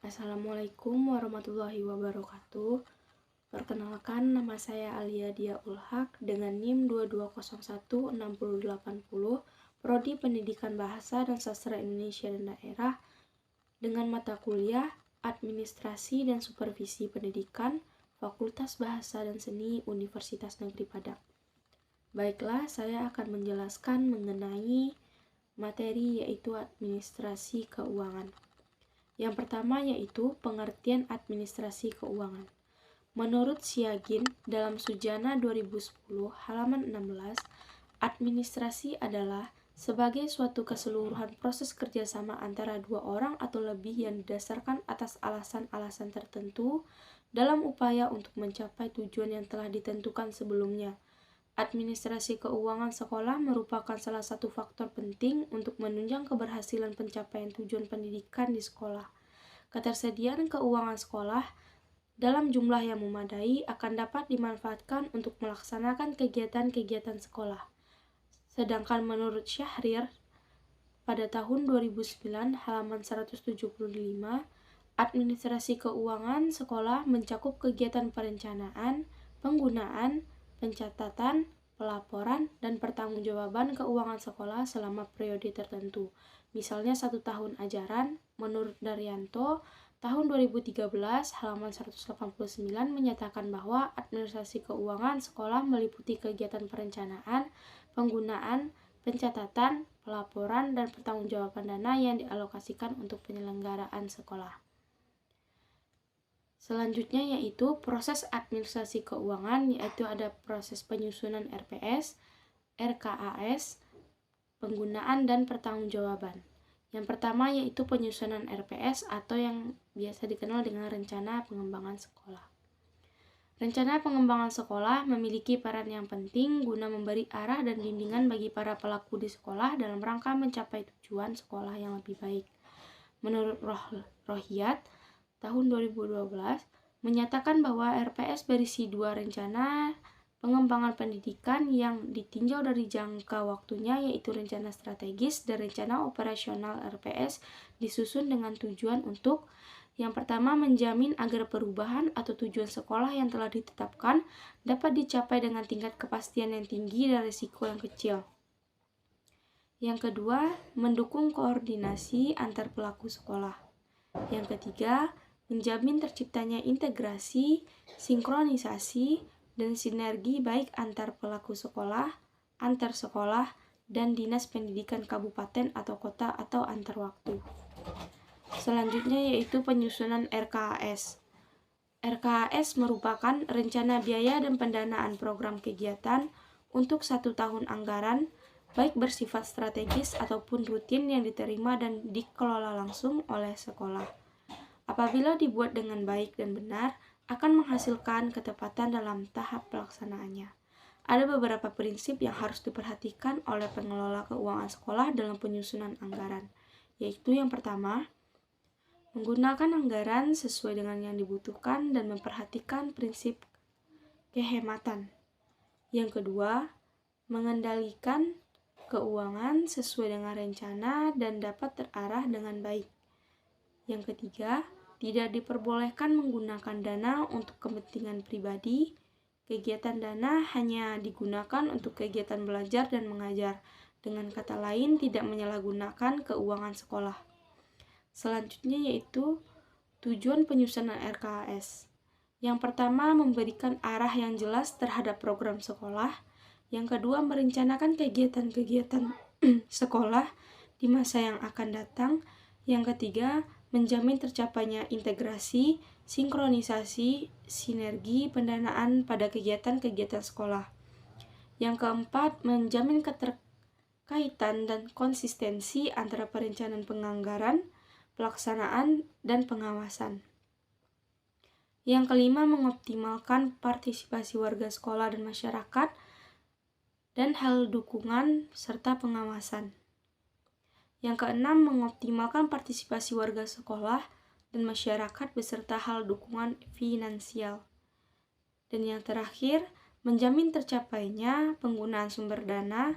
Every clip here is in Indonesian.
Assalamualaikum warahmatullahi wabarakatuh. Perkenalkan, nama saya Alia Dia Ulhak dengan NIM 22016080, Prodi Pendidikan Bahasa dan Sastra Indonesia dan Daerah, dengan mata kuliah Administrasi dan Supervisi Pendidikan, Fakultas Bahasa dan Seni Universitas Negeri Padang. Baiklah, saya akan menjelaskan mengenai materi yaitu administrasi keuangan. Yang pertama yaitu pengertian administrasi keuangan. Menurut Siagin dalam Sujana 2010 halaman 16, administrasi adalah sebagai suatu keseluruhan proses kerjasama antara dua orang atau lebih yang didasarkan atas alasan-alasan tertentu dalam upaya untuk mencapai tujuan yang telah ditentukan sebelumnya. Administrasi keuangan sekolah merupakan salah satu faktor penting untuk menunjang keberhasilan pencapaian tujuan pendidikan di sekolah. Ketersediaan keuangan sekolah dalam jumlah yang memadai akan dapat dimanfaatkan untuk melaksanakan kegiatan-kegiatan sekolah. Sedangkan menurut Syahrir pada tahun 2009 halaman 175, administrasi keuangan sekolah mencakup kegiatan perencanaan, penggunaan, pencatatan, pelaporan, dan pertanggungjawaban keuangan sekolah selama periode tertentu. Misalnya 1 tahun ajaran, menurut Daryanto, tahun 2013 halaman 189 menyatakan bahwa administrasi keuangan sekolah meliputi kegiatan perencanaan, penggunaan, pencatatan, pelaporan, dan pertanggungjawaban dana yang dialokasikan untuk penyelenggaraan sekolah. Selanjutnya yaitu proses administrasi keuangan, yaitu ada proses penyusunan RPS, RKAS, penggunaan dan pertanggungjawaban. Yang pertama yaitu penyusunan RPS atau yang biasa dikenal dengan rencana pengembangan sekolah. Rencana pengembangan sekolah memiliki peran yang penting guna memberi arah dan bimbingan bagi para pelaku di sekolah dalam rangka mencapai tujuan sekolah yang lebih baik. Menurut Rohiyat, tahun 2012 menyatakan bahwa RPS berisi 2 rencana pengembangan pendidikan yang ditinjau dari jangka waktunya, yaitu rencana strategis dan rencana operasional. RPS disusun dengan tujuan untuk yang pertama menjamin agar perubahan atau tujuan sekolah yang telah ditetapkan dapat dicapai dengan tingkat kepastian yang tinggi dan risiko yang kecil. Yang kedua, mendukung koordinasi antar pelaku sekolah. Yang ketiga, menjamin terciptanya integrasi, sinkronisasi, dan sinergi baik antar pelaku sekolah, antar sekolah, dan dinas pendidikan kabupaten atau kota atau antar waktu. Selanjutnya yaitu penyusunan RKAS. RKAS merupakan rencana biaya dan pendanaan program kegiatan untuk 1 tahun anggaran, baik bersifat strategis ataupun rutin yang diterima dan dikelola langsung oleh sekolah. Apabila dibuat dengan baik dan benar, akan menghasilkan ketepatan dalam tahap pelaksanaannya. Ada beberapa prinsip yang harus diperhatikan oleh pengelola keuangan sekolah dalam penyusunan anggaran, yaitu yang pertama, menggunakan anggaran sesuai dengan yang dibutuhkan dan memperhatikan prinsip kehematan. Yang kedua, mengendalikan keuangan sesuai dengan rencana dan dapat terarah dengan baik. Yang ketiga, tidak diperbolehkan menggunakan dana untuk kepentingan pribadi. Kegiatan dana hanya digunakan untuk kegiatan belajar dan mengajar. Dengan kata lain, tidak menyalahgunakan keuangan sekolah. Selanjutnya yaitu tujuan penyusunan RKAS. Yang pertama, memberikan arah yang jelas terhadap program sekolah. Yang kedua, merencanakan kegiatan-kegiatan sekolah di masa yang akan datang. Yang ketiga, menjamin tercapainya integrasi, sinkronisasi, sinergi, pendanaan pada kegiatan-kegiatan sekolah. Yang keempat, menjamin keterkaitan dan konsistensi antara perencanaan penganggaran, pelaksanaan, dan pengawasan. Yang kelima, mengoptimalkan partisipasi warga sekolah dan masyarakat, dan hal dukungan serta pengawasan. Yang keenam, mengoptimalkan partisipasi warga sekolah dan masyarakat beserta hal dukungan finansial. Dan yang terakhir, menjamin tercapainya penggunaan sumber dana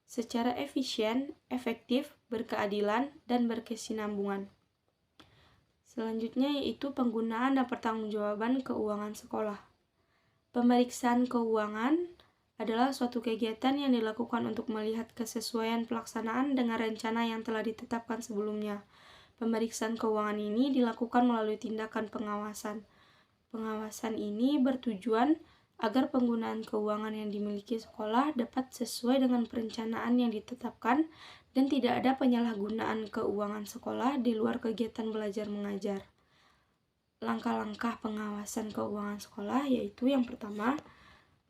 secara efisien, efektif, berkeadilan, dan berkesinambungan. Selanjutnya yaitu penggunaan dan pertanggungjawaban keuangan sekolah. Pemeriksaan keuangan adalah suatu kegiatan yang dilakukan untuk melihat kesesuaian pelaksanaan dengan rencana yang telah ditetapkan sebelumnya. Pemeriksaan keuangan ini dilakukan melalui tindakan pengawasan. Pengawasan ini bertujuan agar penggunaan keuangan yang dimiliki sekolah dapat sesuai dengan perencanaan yang ditetapkan dan tidak ada penyalahgunaan keuangan sekolah di luar kegiatan belajar mengajar. Langkah-langkah pengawasan keuangan sekolah yaitu yang pertama,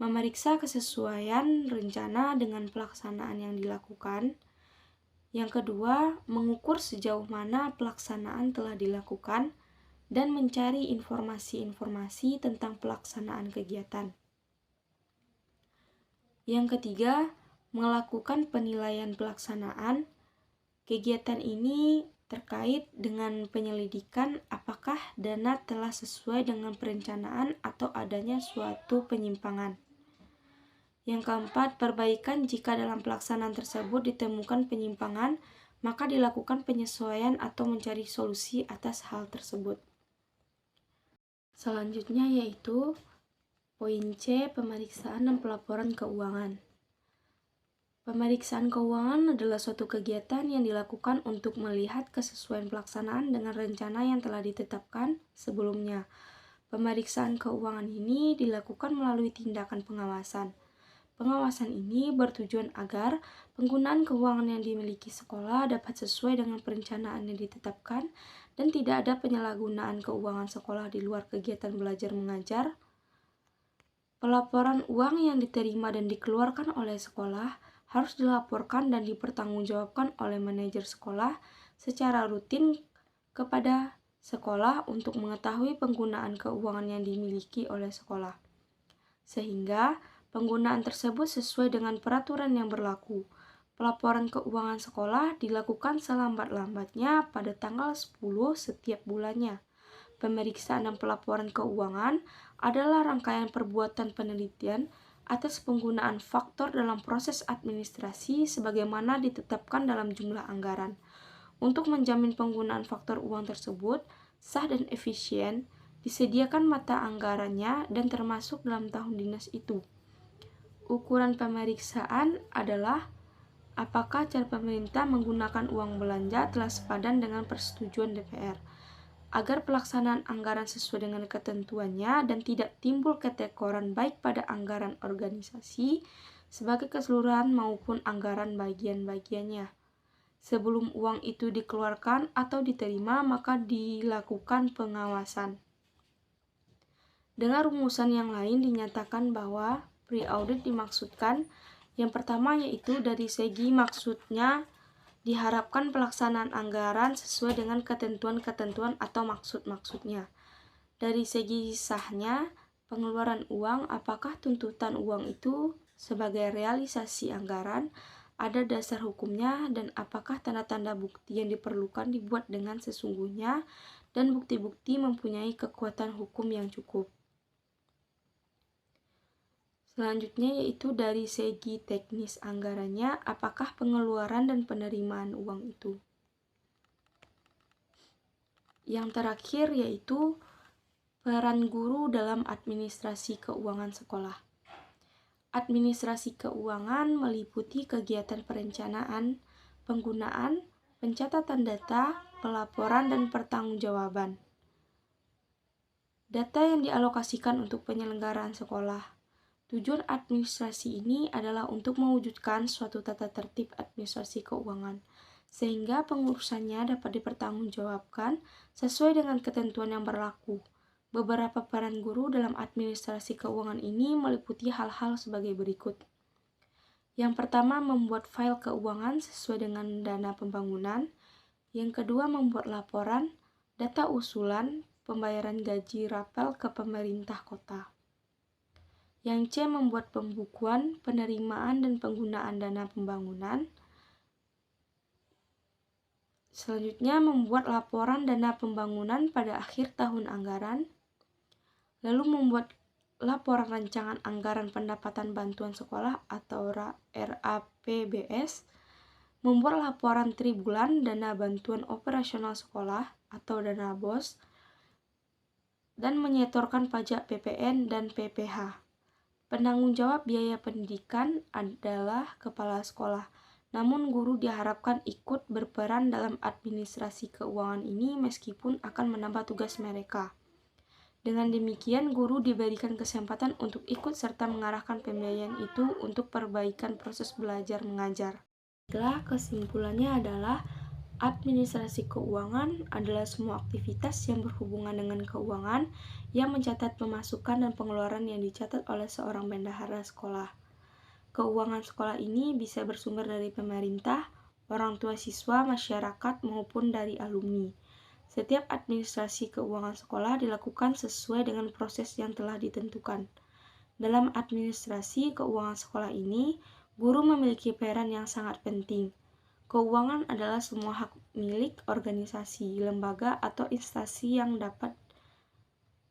memeriksa kesesuaian rencana dengan pelaksanaan yang dilakukan. Yang kedua, mengukur sejauh mana pelaksanaan telah dilakukan dan mencari informasi-informasi tentang pelaksanaan kegiatan. Yang ketiga, melakukan penilaian pelaksanaan. Kegiatan ini terkait dengan penyelidikan apakah dana telah sesuai dengan perencanaan atau adanya suatu penyimpangan. Yang keempat, perbaikan jika dalam pelaksanaan tersebut ditemukan penyimpangan, maka dilakukan penyesuaian atau mencari solusi atas hal tersebut. Selanjutnya yaitu poin C, pemeriksaan dan pelaporan keuangan. Pemeriksaan keuangan adalah suatu kegiatan yang dilakukan untuk melihat kesesuaian pelaksanaan dengan rencana yang telah ditetapkan sebelumnya. Pemeriksaan keuangan ini dilakukan melalui tindakan pengawasan. Pengawasan ini bertujuan agar penggunaan keuangan yang dimiliki sekolah dapat sesuai dengan perencanaan yang ditetapkan dan tidak ada penyalahgunaan keuangan sekolah di luar kegiatan belajar mengajar. Pelaporan uang yang diterima dan dikeluarkan oleh sekolah harus dilaporkan dan dipertanggungjawabkan oleh manajer sekolah secara rutin kepada sekolah untuk mengetahui penggunaan keuangan yang dimiliki oleh sekolah, sehingga penggunaan tersebut sesuai dengan peraturan yang berlaku. Pelaporan keuangan sekolah dilakukan selambat-lambatnya pada tanggal 10 setiap bulannya. Pemeriksaan dan pelaporan keuangan adalah rangkaian perbuatan penelitian atas penggunaan faktor dalam proses administrasi sebagaimana ditetapkan dalam jumlah anggaran. Untuk menjamin penggunaan faktor uang tersebut sah dan efisien, disediakan mata anggarannya dan termasuk dalam tahun dinas itu. Ukuran pemeriksaan adalah apakah cara pemerintah menggunakan uang belanja telah sepadan dengan persetujuan DPR, agar pelaksanaan anggaran sesuai dengan ketentuannya dan tidak timbul ketekoran baik pada anggaran organisasi sebagai keseluruhan maupun anggaran bagian-bagiannya. Sebelum uang itu dikeluarkan atau diterima, maka dilakukan pengawasan. Dengan rumusan yang lain dinyatakan bahwa pre-audit dimaksudkan yang pertama yaitu dari segi maksudnya diharapkan pelaksanaan anggaran sesuai dengan ketentuan-ketentuan atau maksud-maksudnya. Dari segi sahnya, pengeluaran uang, apakah tuntutan uang itu sebagai realisasi anggaran, ada dasar hukumnya, dan apakah tanda-tanda bukti yang diperlukan dibuat dengan sesungguhnya, dan bukti-bukti mempunyai kekuatan hukum yang cukup. Selanjutnya yaitu dari segi teknis anggarannya, apakah pengeluaran dan penerimaan uang itu. Yang terakhir yaitu peran guru dalam administrasi keuangan sekolah. Administrasi keuangan meliputi kegiatan perencanaan, penggunaan, pencatatan data, pelaporan, dan pertanggungjawaban. Data yang dialokasikan untuk penyelenggaraan sekolah. Tujuan administrasi ini adalah untuk mewujudkan suatu tata tertib administrasi keuangan, sehingga pengurusannya dapat dipertanggungjawabkan sesuai dengan ketentuan yang berlaku. Beberapa peran guru dalam administrasi keuangan ini meliputi hal-hal sebagai berikut. Yang pertama, membuat file keuangan sesuai dengan dana pembangunan. Yang kedua, membuat laporan, data usulan, pembayaran gaji rapel ke pemerintah kota. Yang C, membuat pembukuan, penerimaan, dan penggunaan dana pembangunan. Selanjutnya, membuat laporan dana pembangunan pada akhir tahun anggaran. Lalu membuat laporan rancangan anggaran pendapatan bantuan sekolah atau RAPBS. Membuat laporan tribulan dana bantuan operasional sekolah. atau dana BOS, dan menyetorkan pajak PPN dan PPh. Penanggung jawab biaya pendidikan adalah kepala sekolah. Namun guru diharapkan ikut berperan dalam administrasi keuangan ini meskipun akan menambah tugas mereka. Dengan demikian, guru diberikan kesempatan untuk ikut serta mengarahkan pembiayaan itu untuk perbaikan proses belajar mengajar. Kesimpulannya adalah administrasi keuangan adalah semua aktivitas yang berhubungan dengan keuangan yang mencatat pemasukan dan pengeluaran yang dicatat oleh seorang bendahara sekolah. Keuangan sekolah ini bisa bersumber dari pemerintah, orang tua siswa, masyarakat, maupun dari alumni. Setiap administrasi keuangan sekolah dilakukan sesuai dengan proses yang telah ditentukan. Dalam administrasi keuangan sekolah ini, guru memiliki peran yang sangat penting. Keuangan adalah semua hak milik organisasi, lembaga, atau instansi yang dapat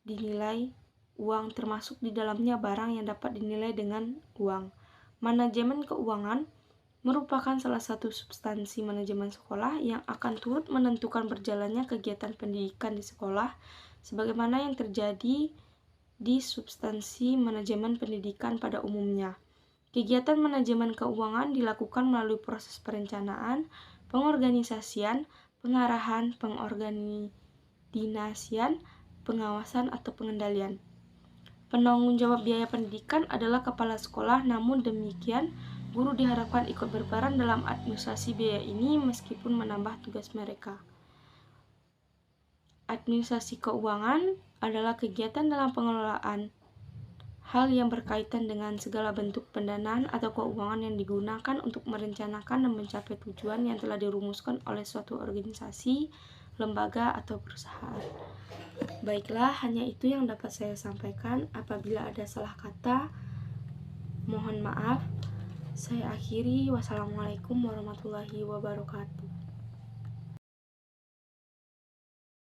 dinilai uang, termasuk di dalamnya barang yang dapat dinilai dengan uang. Manajemen keuangan merupakan salah satu substansi manajemen sekolah yang akan turut menentukan berjalannya kegiatan pendidikan di sekolah, sebagaimana yang terjadi di substansi manajemen pendidikan pada umumnya. Kegiatan manajemen keuangan dilakukan melalui proses perencanaan, pengorganisasian, pengarahan, pengordinasian, pengawasan, atau pengendalian. Penanggung jawab biaya pendidikan adalah kepala sekolah, namun demikian, guru diharapkan ikut berperan dalam administrasi biaya ini meskipun menambah tugas mereka. Administrasi keuangan adalah kegiatan dalam pengelolaan hal yang berkaitan dengan segala bentuk pendanaan atau keuangan yang digunakan untuk merencanakan dan mencapai tujuan yang telah dirumuskan oleh suatu organisasi, lembaga, atau perusahaan. Baiklah, hanya itu yang dapat saya sampaikan. Apabila ada salah kata, mohon maaf. Saya akhiri. Wassalamualaikum warahmatullahi wabarakatuh.